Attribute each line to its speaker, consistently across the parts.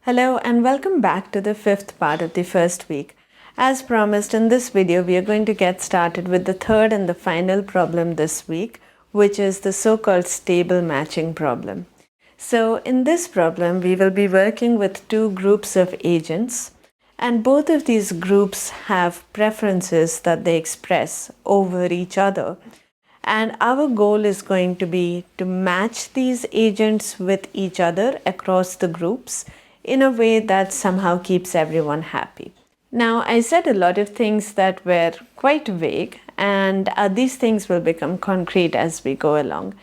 Speaker 1: Hello and welcome back to the fifth part of the first week. As promised, in this video, we are going to get started with the third and the final problem this week, which is the so-called stable matching problem. So in this problem, we will be working with two groups of agents, and both of these groups have preferences that they express over each other. And our goal is going to be to match these agents with each other across the groups in a way that somehow keeps everyone happy. Now, I said a lot of things that were quite vague, and these things will become concrete as we go along.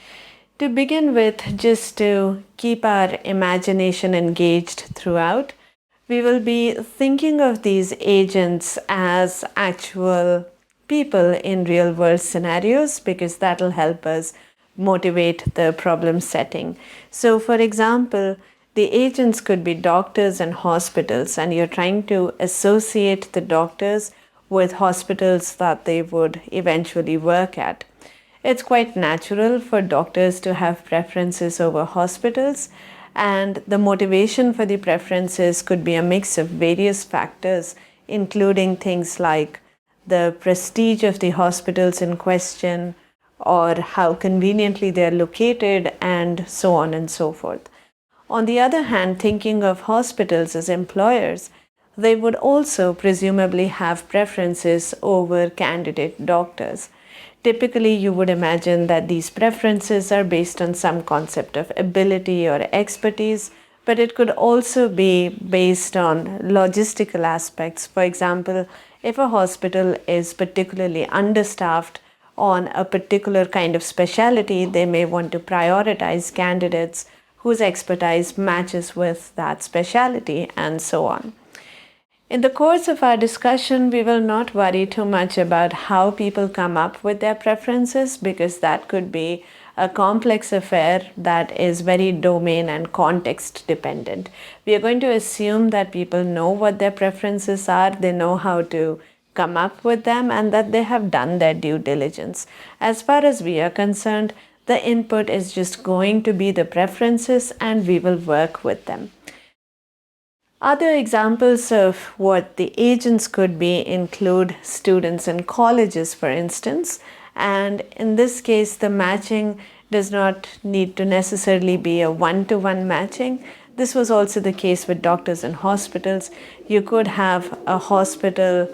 Speaker 1: To begin with, just to keep our imagination engaged throughout, we will be thinking of these agents as actual people in real world scenarios because that'll help us motivate the problem setting. So, for example, the agents could be doctors and hospitals, and you're trying to associate the doctors with hospitals that they would eventually work at. It's quite natural for doctors to have preferences over hospitals, and the motivation for the preferences could be a mix of various factors, including things like the prestige of the hospitals in question, or how conveniently they're located, and so on and so forth. On the other hand, thinking of hospitals as employers, they would also presumably have preferences over candidate doctors. Typically, you would imagine that these preferences are based on some concept of ability or expertise, but it could also be based on logistical aspects. For example, if a hospital is particularly understaffed on a particular kind of specialty, they may want to prioritize candidates whose expertise matches with that specialty, and so on. In the course of our discussion, we will not worry too much about how people come up with their preferences because that could be a complex affair that is very domain and context dependent. We are going to assume that people know what their preferences are, they know how to come up with them, and that they have done their due diligence. As far as we are concerned, the input is just going to be the preferences and we will work with them. Other examples of what the agents could be include students in colleges, for instance. And in this case, the matching does not need to necessarily be a one-to-one matching. This was also the case with doctors and hospitals. You could have a hospital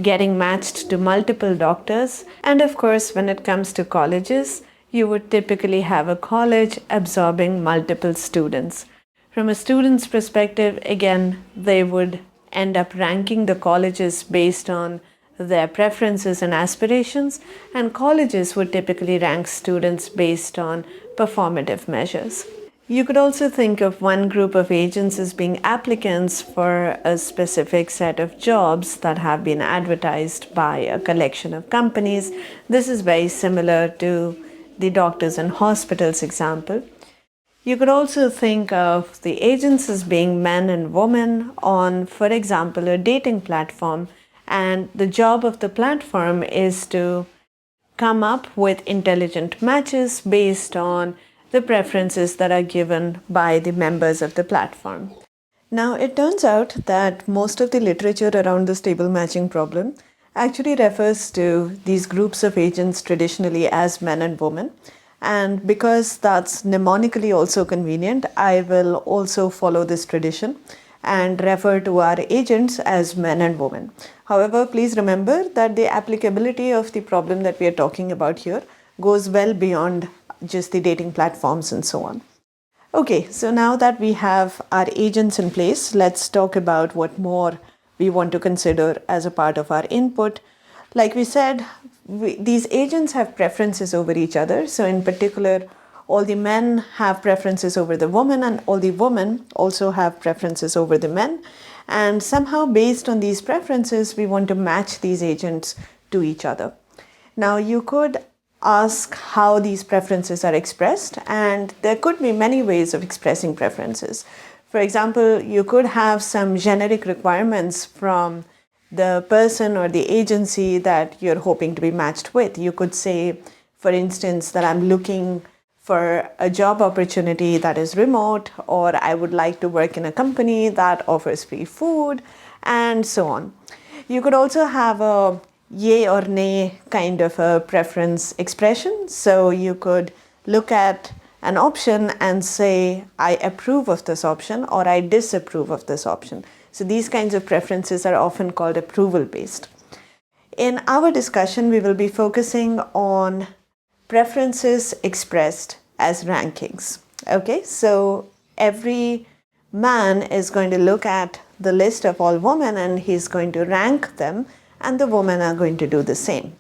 Speaker 1: getting matched to multiple doctors. And of course, when it comes to colleges, you would typically have a college absorbing multiple students. From a student's perspective, again, they would end up ranking the colleges based on their preferences and aspirations, and colleges would typically rank students based on performative measures. You could also think of one group of agents as being applicants for a specific set of jobs that have been advertised by a collection of companies. This is very similar to the doctors and hospitals example. You could also think of the agents as being men and women on, for example, a dating platform, and the job of the platform is to come up with intelligent matches based on the preferences that are given by the members of the platform. Now, it turns out that most of the literature around the stable matching problem actually refers to these groups of agents traditionally as men and women. And because that's mnemonically also convenient, I will also follow this tradition and refer to our agents as men and women. However, please remember that the applicability of the problem that we are talking about here goes well beyond just the dating platforms and so on. Okay, so now that we have our agents in place, let's talk about what more we want to consider as a part of our input. Like we said, these agents have preferences over each other. So in particular, all the men have preferences over the women, and all the women also have preferences over the men. And somehow based on these preferences, we want to match these agents to each other. Now you could ask how these preferences are expressed, and there could be many ways of expressing preferences. For example, you could have some generic requirements from the person or the agency that you're hoping to be matched with. You could say, for instance, that I'm looking for a job opportunity that is remote, or I would like to work in a company that offers free food, and so on. You could also have a yay or nay kind of a preference expression. So you could look at an option and say, I approve of this option or I disapprove of this option. So these kinds of preferences are often called approval based. In our discussion, we will be focusing on preferences expressed as rankings. Okay, so every man is going to look at the list of all women and he's going to rank them, and the women are going to do the same.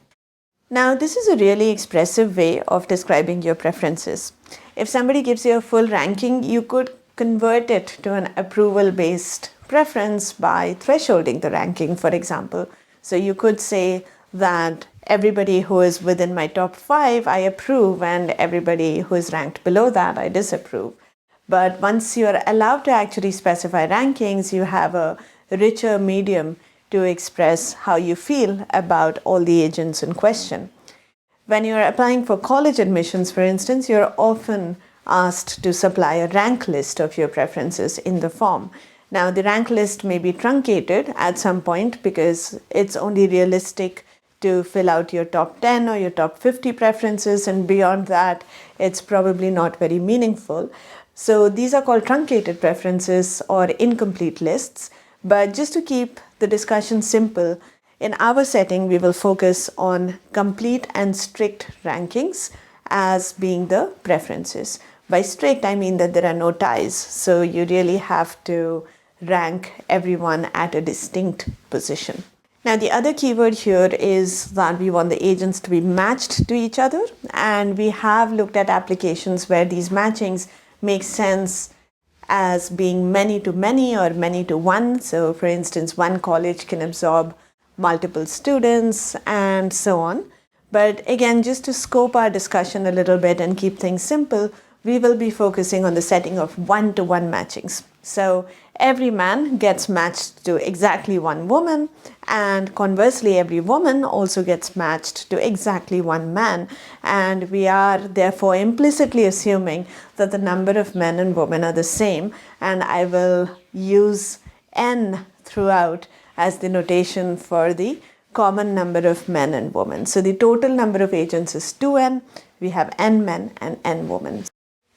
Speaker 1: Now, this is a really expressive way of describing your preferences. If somebody gives you a full ranking, you could convert it to an approval-based preference by thresholding the ranking, for example. So you could say that everybody who is within my top 5, I approve, and everybody who is ranked below that, I disapprove. But once you're allowed to actually specify rankings, you have a richer medium to express how you feel about all the agents in question. When you're applying for college admissions, for instance, you're often asked to supply a rank list of your preferences in the form. Now, the rank list may be truncated at some point because it's only realistic to fill out your top 10 or your top 50 preferences, and beyond that, it's probably not very meaningful. So these are called truncated preferences or incomplete lists. But just to keep the discussion simple, in our setting, we will focus on complete and strict rankings as being the preferences. By strict, I mean that there are no ties. So you really have to rank everyone at a distinct position. Now, the other keyword here is that we want the agents to be matched to each other. And we have looked at applications where these matchings make sense as being many to many or many to one. So for instance, one college can absorb multiple students and so on. But again, just to scope our discussion a little bit and keep things simple, we will be focusing on the setting of one-to-one matchings. So every man gets matched to exactly one woman, and conversely, every woman also gets matched to exactly one man. And we are therefore implicitly assuming that the number of men and women are the same. And I will use n throughout as the notation for the common number of men and women. So the total number of agents is 2n. We have n men and n women.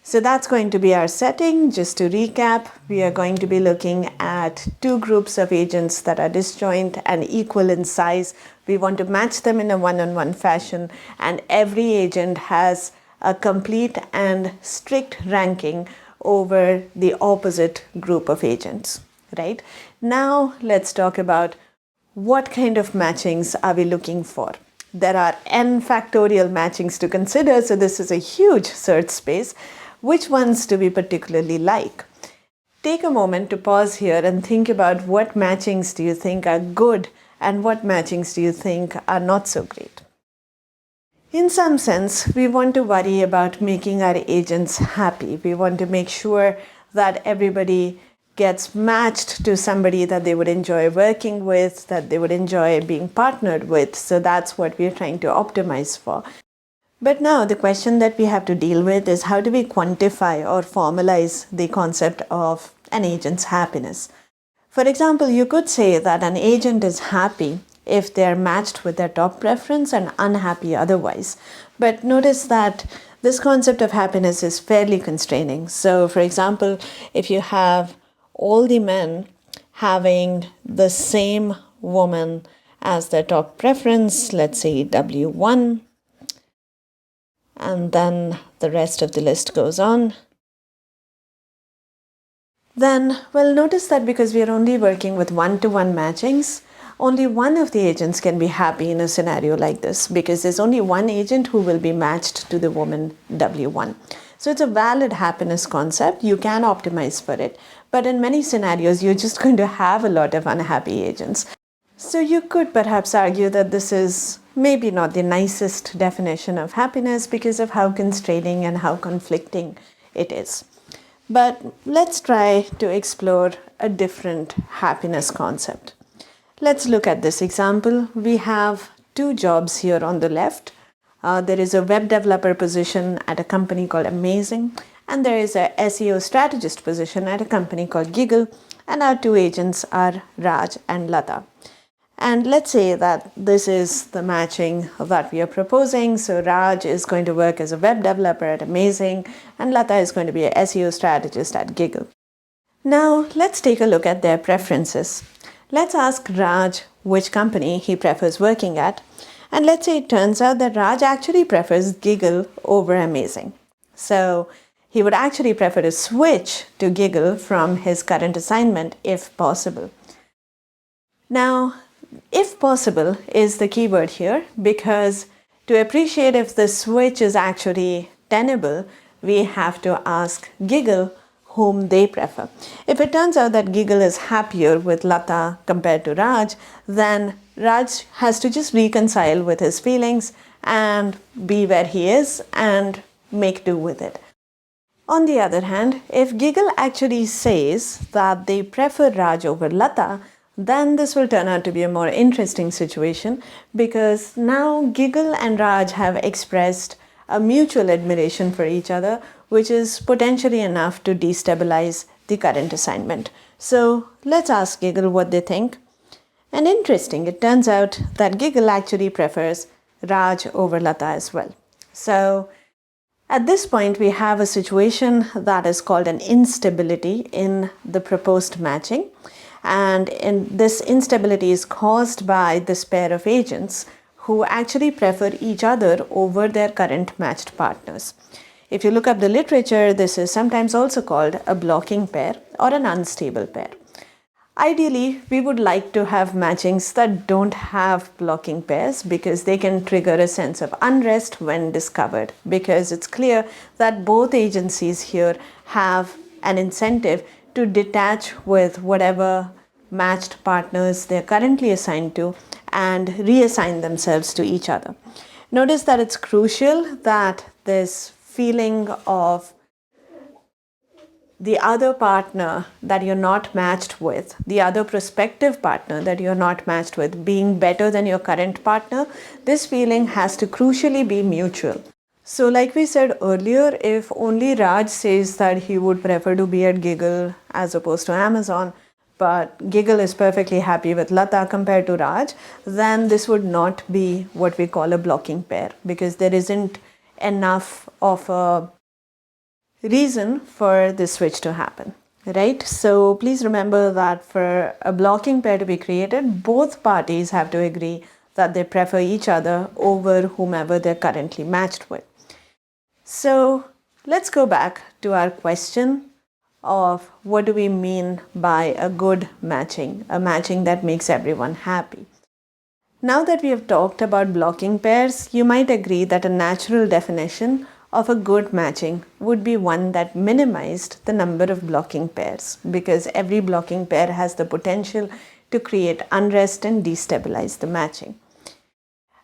Speaker 1: So that's going to be our setting. Just to recap, we are going to be looking at two groups of agents that are disjoint and equal in size. We want to match them in a one-on-one fashion, and every agent has a complete and strict ranking over the opposite group of agents, right? Now let's talk about what kind of matchings are we looking for. There are n factorial matchings to consider, so this is a huge search space. Which ones do we particularly like? Take a moment to pause here and think about what matchings do you think are good and what matchings do you think are not so great. In some sense, we want to worry about making our agents happy. We want to make sure that everybody gets matched to somebody that they would enjoy working with, that they would enjoy being partnered with. So that's what we're trying to optimize for. But now the question that we have to deal with is, how do we quantify or formalize the concept of an agent's happiness? For example, you could say that an agent is happy if they're matched with their top preference and unhappy otherwise. But notice that this concept of happiness is fairly constraining. So for example, if you have all the men having the same woman as their top preference, let's say W1, and then the rest of the list goes on, then we'll notice that because we are only working with one-to-one matchings, only one of the agents can be happy in a scenario like this, because there's only one agent who will be matched to the woman W1. So it's a valid happiness concept. You can optimize for it. But in many scenarios, you're just going to have a lot of unhappy agents. So you could perhaps argue that this is maybe not the nicest definition of happiness because of how constraining and how conflicting it is. But let's try to explore a different happiness concept. Let's look at this example. We have two jobs here on the left. There is a web developer position at a company called Amazing, and there is a SEO strategist position at a company called Giggle, and our two agents are Raj and Lata. And let's say that this is the matching that we are proposing. So Raj is going to work as a web developer at Amazing, and Lata is going to be an SEO strategist at Giggle. Now let's take a look at their preferences. Let's ask Raj which company he prefers working at. And let's say it turns out that Raj actually prefers Giggle over Amazing. So he would actually prefer to switch to Giggle from his current assignment if possible. Now, if possible is the keyword here, because to appreciate if the switch is actually tenable, we have to ask Giggle whom they prefer. If it turns out that Giggle is happier with Lata compared to Raj, then Raj has to just reconcile with his feelings and be where he is and make do with it. On the other hand, if Giggle actually says that they prefer Raj over Lata, then this will turn out to be a more interesting situation, because now Giggle and Raj have expressed a mutual admiration for each other, which is potentially enough to destabilize the current assignment. So let's ask Giggle what they think. And interesting, it turns out that Giggle actually prefers Raj over Lata as well. So at this point, we have a situation that is called an instability in the proposed matching. And this instability is caused by this pair of agents who actually prefer each other over their current matched partners. If you look up the literature, this is sometimes also called a blocking pair or an unstable pair. Ideally, we would like to have matchings that don't have blocking pairs, because they can trigger a sense of unrest when discovered, because it's clear that both agencies here have an incentive to detach with whatever matched partners they're currently assigned to and reassign themselves to each other. Notice that it's crucial that this feeling of the other partner that you're not matched with, the other prospective partner that you're not matched with, being better than your current partner, this feeling has to crucially be mutual. So like we said earlier, if only Raj says that he would prefer to be at Giggle as opposed to Amazon, but Giggle is perfectly happy with Lata compared to Raj, then this would not be what we call a blocking pair, because there isn't enough of a reason for this switch to happen, right? So please remember that for a blocking pair to be created, both parties have to agree that they prefer each other over whomever they're currently matched with. So let's go back to our question of what do we mean by a good matching, a matching that makes everyone happy. Now that we have talked about blocking pairs, you might agree that a natural definition of a good matching would be one that minimized the number of blocking pairs, because every blocking pair has the potential to create unrest and destabilize the matching.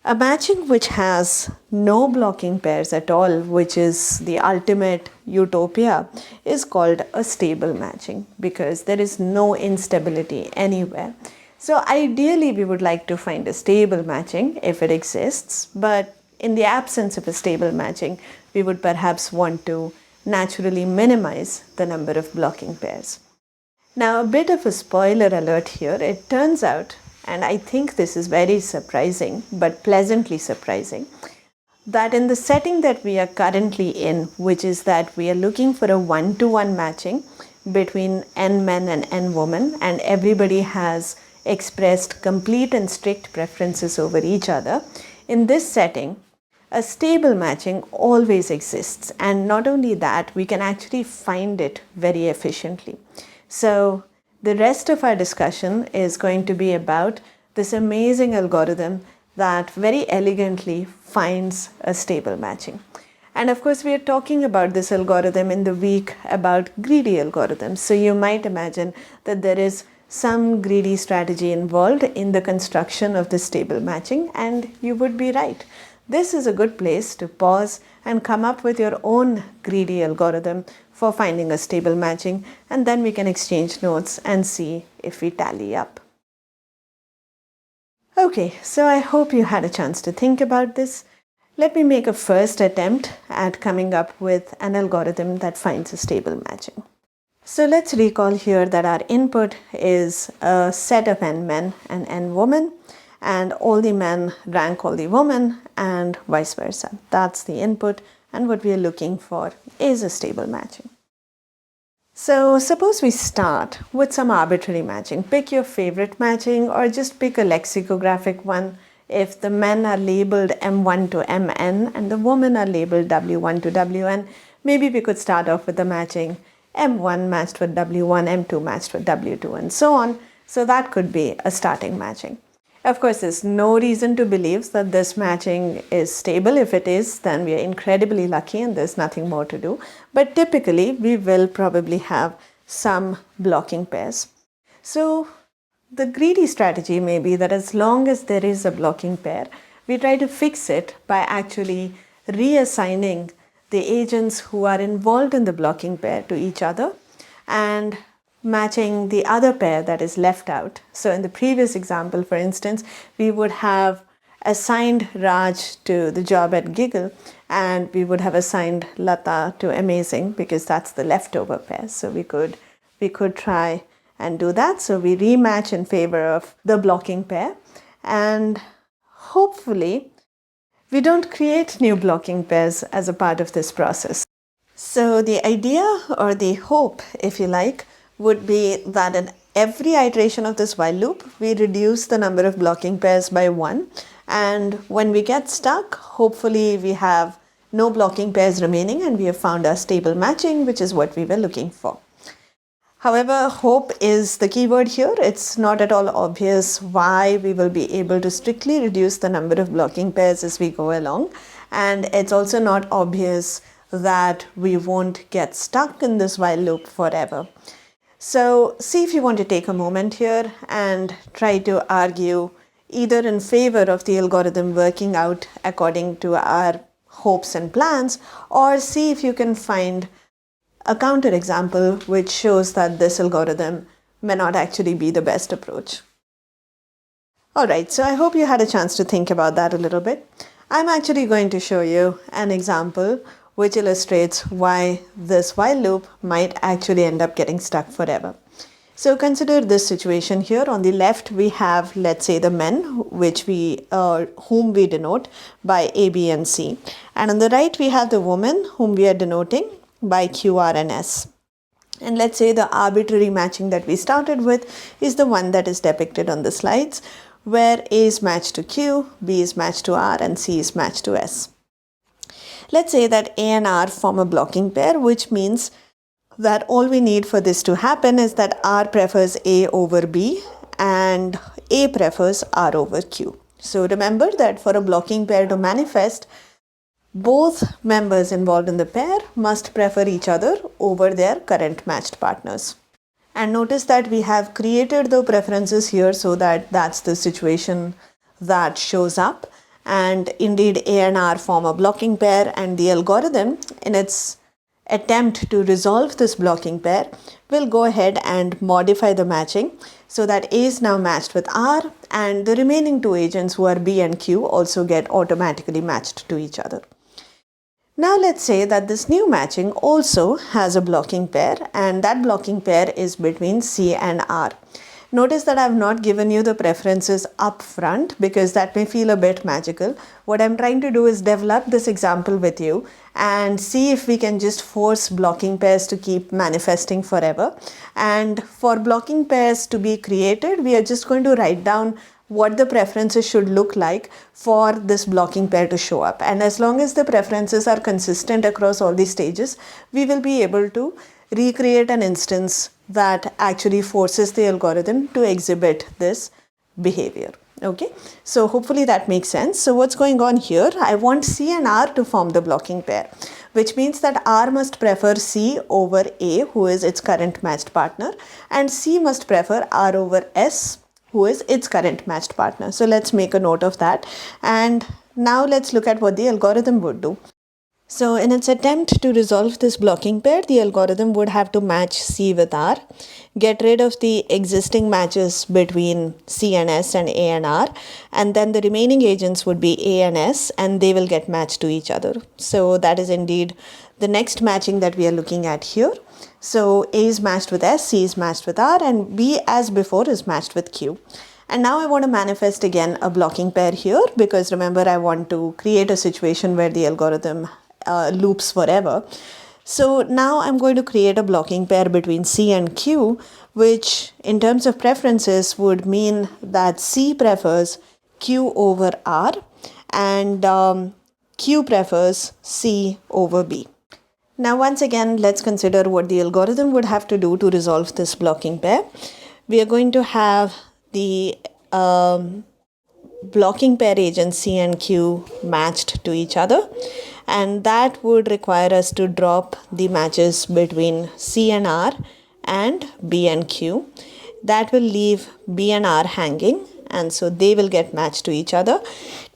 Speaker 1: A matching which has no blocking pairs at all, which is the ultimate utopia, is called a stable matching, because there is no instability anywhere. So ideally, we would like to find a stable matching if it exists, but in the absence of a stable matching, we would perhaps want to naturally minimize the number of blocking pairs. Now, a bit of a spoiler alert here. It turns out, and I think this is very surprising, but pleasantly surprising, that in the setting that we are currently in, which is that we are looking for a one-to-one matching between N men and N women, and everybody has expressed complete and strict preferences over each other, in this setting, a stable matching always exists. And not only that, we can actually find it very efficiently. So the rest of our discussion is going to be about this amazing algorithm that very elegantly finds a stable matching. And of course, we are talking about this algorithm in the week about greedy algorithms. So you might imagine that there is some greedy strategy involved in the construction of the stable matching, and you would be right. This is a good place to pause and come up with your own greedy algorithm for finding a stable matching, and then we can exchange notes and see if we tally up. Okay, so I hope you had a chance to think about this. Let me make a first attempt at coming up with an algorithm that finds a stable matching. So let's recall here that our input is a set of n men and n women, and all the men rank all the women and vice versa. That's the input, and what we are looking for is a stable matching. So suppose we start with some arbitrary matching. Pick your favorite matching or just pick a lexicographic one. If the men are labeled M1 to MN and the women are labeled W1 to WN, maybe we could start off with the matching M1 matched with W1, M2 matched with W2, and so on. So that could be a starting matching. Of course, there's no reason to believe that this matching is stable. If it is, then we are incredibly lucky and there's nothing more to do. But typically, we will probably have some blocking pairs. So the greedy strategy may be that as long as there is a blocking pair, we try to fix it by actually reassigning the agents who are involved in the blocking pair to each other and matching the other pair that is left out. So in the previous example, for instance, we would have assigned Raj to the job at Giggle, and we would have assigned Lata to Amazing because that's the leftover pair. So we could try and do that. So we rematch in favor of the blocking pair, and hopefully we don't create new blocking pairs as a part of this process. So the idea, or the hope, if you like, would be that in every iteration of this while loop, we reduce the number of blocking pairs by 1. And when we get stuck, hopefully we have no blocking pairs remaining and we have found our stable matching, which is what we were looking for. However, hope is the key word here. It's not at all obvious why we will be able to strictly reduce the number of blocking pairs as we go along. And it's also not obvious that we won't get stuck in this while loop forever. So see if you want to take a moment here and try to argue either in favor of the algorithm working out according to our hopes and plans, or see if you can find a counterexample which shows that this algorithm may not actually be the best approach. Alright, so I hope you had a chance to think about that a little bit. I'm actually going to show you an example which illustrates why this while loop might actually end up getting stuck forever. So consider this situation here. On the left, we have, let's say, the men, whom we denote by A, B, and C. And on the right, we have the women, whom we are denoting by Q, R, and S. And let's say the arbitrary matching that we started with is the one that is depicted on the slides, where A is matched to Q, B is matched to R, and C is matched to S. Let's say that A and R form a blocking pair, which means that all we need for this to happen is that R prefers A over B and A prefers R over Q. So remember that for a blocking pair to manifest, both members involved in the pair must prefer each other over their current matched partners. And notice that we have created the preferences here so that that's the situation that shows up. And indeed, A and R form a blocking pair, and the algorithm, in its attempt to resolve this blocking pair, will go ahead and modify the matching so that A is now matched with R, and the remaining two agents, who are B and Q, also get automatically matched to each other. Now let's say that this new matching also has a blocking pair, and that blocking pair is between C and R. Notice that I have not given you the preferences up front because that may feel a bit magical. What I'm trying to do is develop this example with you and see if we can just force blocking pairs to keep manifesting forever. And for blocking pairs to be created, we are just going to write down what the preferences should look like for this blocking pair to show up. And as long as the preferences are consistent across all these stages, we will be able to recreate an instance that actually forces the algorithm to exhibit this behavior. Okay, so hopefully that makes sense. So what's going on here? I want C and R to form the blocking pair, which means that R must prefer C over A, who is its current matched partner, and C must prefer R over S, who is its current matched partner. So let's make a note of that. And now let's look at what the algorithm would do. So in its attempt to resolve this blocking pair, the algorithm would have to match C with R, get rid of the existing matches between C and S and A and R, and then the remaining agents would be A and S, and they will get matched to each other. So that is indeed the next matching that we are looking at here. So A is matched with S, C is matched with R, and B, as before, is matched with Q. And now I want to manifest again a blocking pair here, because remember, I want to create a situation where the algorithm loops forever. So now I'm going to create a blocking pair between C and Q, which in terms of preferences would mean that C prefers Q over R and Q prefers C over B. Now once again, let's consider what the algorithm would have to do to resolve this blocking pair. We are going to have the blocking pair agents C and Q matched to each other, and that would require us to drop the matches between C and R and B and Q. That will leave B and R hanging, and so they will get matched to each other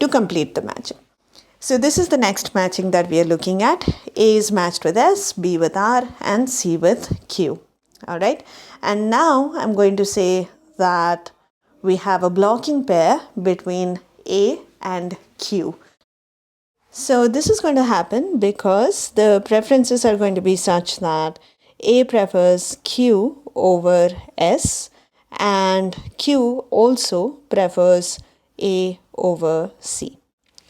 Speaker 1: to complete the matching. So this is the next matching that we are looking at. A is matched with S, B with R, and C with Q. All right. And now I'm going to say that we have a blocking pair between A and Q. So this is going to happen because the preferences are going to be such that A prefers Q over S and Q also prefers A over C,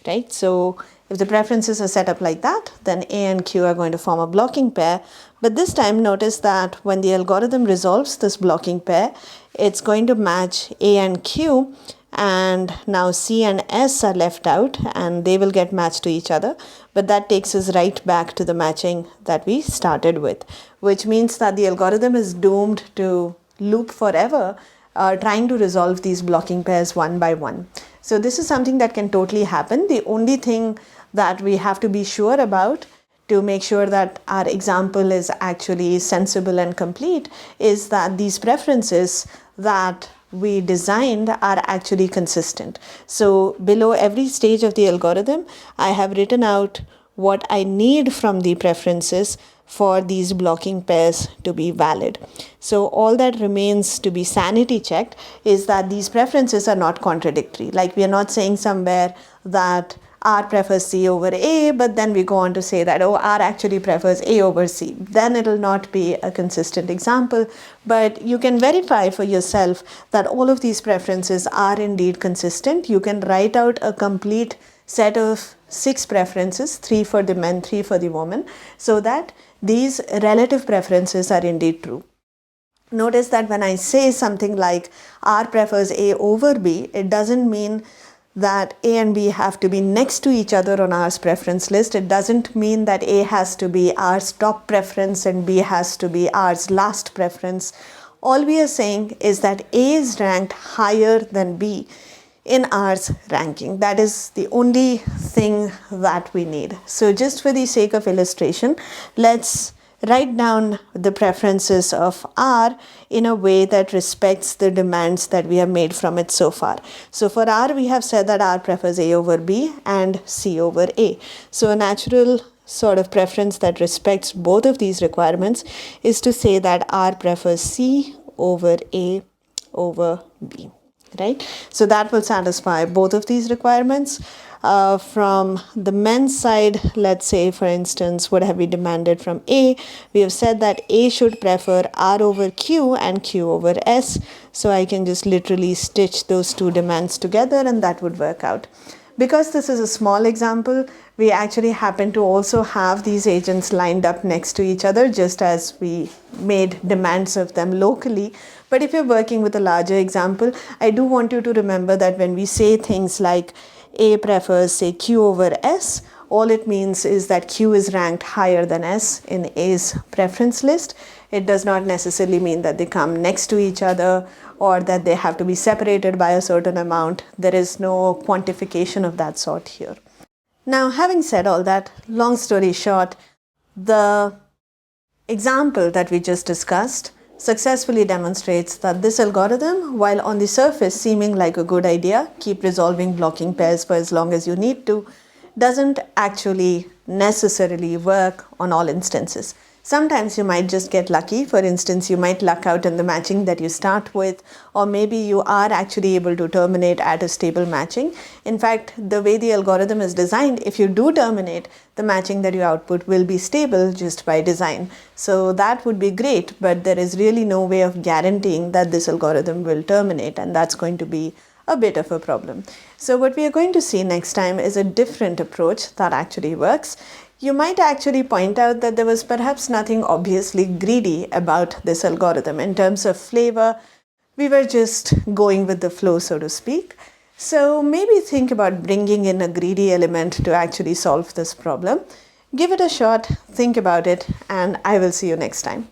Speaker 1: right? So if the preferences are set up like that, then A and Q are going to form a blocking pair. But this time, notice that when the algorithm resolves this blocking pair, it's going to match A and Q, and now C and S are left out and they will get matched to each other. But that takes us right back to the matching that we started with, which means that the algorithm is doomed to loop forever, trying to resolve these blocking pairs one by one. So this is something that can totally happen. The only thing that we have to be sure about to make sure that our example is actually sensible and complete is that these preferences that we designed are actually consistent. So below every stage of the algorithm, I have written out what I need from the preferences for these blocking pairs to be valid. So all that remains to be sanity checked is that these preferences are not contradictory. Like, we are not saying somewhere that R prefers C over A, but then we go on to say that, oh, R actually prefers A over C. Then it will not be a consistent example, but you can verify for yourself that all of these preferences are indeed consistent. You can write out a complete set of 6 preferences, 3 for the men, 3 for the women, so that these relative preferences are indeed true. Notice that when I say something like R prefers A over B, it doesn't mean that A and B have to be next to each other on R's preference list. It doesn't mean that A has to be R's top preference and B has to be R's last preference. All we are saying is that A is ranked higher than B in R's ranking. That is the only thing that we need. So just for the sake of illustration, let's write down the preferences of R in a way that respects the demands that we have made from it so far. So for R, we have said that R prefers A over B and C over A. So a natural sort of preference that respects both of these requirements is to say that R prefers C over A over B, right? So that will satisfy both of these requirements. From the men's side, let's say, for instance, what have we demanded from A? We have said that A should prefer R over Q and Q over S. So I can just literally stitch those two demands together and that would work out. Because this is a small example, we actually happen to also have these agents lined up next to each other, just as we made demands of them locally. But if you're working with a larger example, I do want you to remember that when we say things like A prefers, say, Q over S, all it means is that Q is ranked higher than S in A's preference list. It does not necessarily mean that they come next to each other or that they have to be separated by a certain amount. There is no quantification of that sort here. Now, having said all that, long story short, the example that we just discussed successfully demonstrates that this algorithm, while on the surface seeming like a good idea, keep resolving blocking pairs for as long as you need to, doesn't actually necessarily work on all instances. Sometimes you might just get lucky. For instance, you might luck out in the matching that you start with, or maybe you are actually able to terminate at a stable matching. In fact, the way the algorithm is designed, if you do terminate, the matching that you output will be stable just by design. So that would be great, but there is really no way of guaranteeing that this algorithm will terminate, and that's going to be a bit of a problem. So what we are going to see next time is a different approach that actually works. You might actually point out that there was perhaps nothing obviously greedy about this algorithm. In terms of flavor, we were just going with the flow, so to speak. So maybe think about bringing in a greedy element to actually solve this problem. Give it a shot, think about it, and I will see you next time.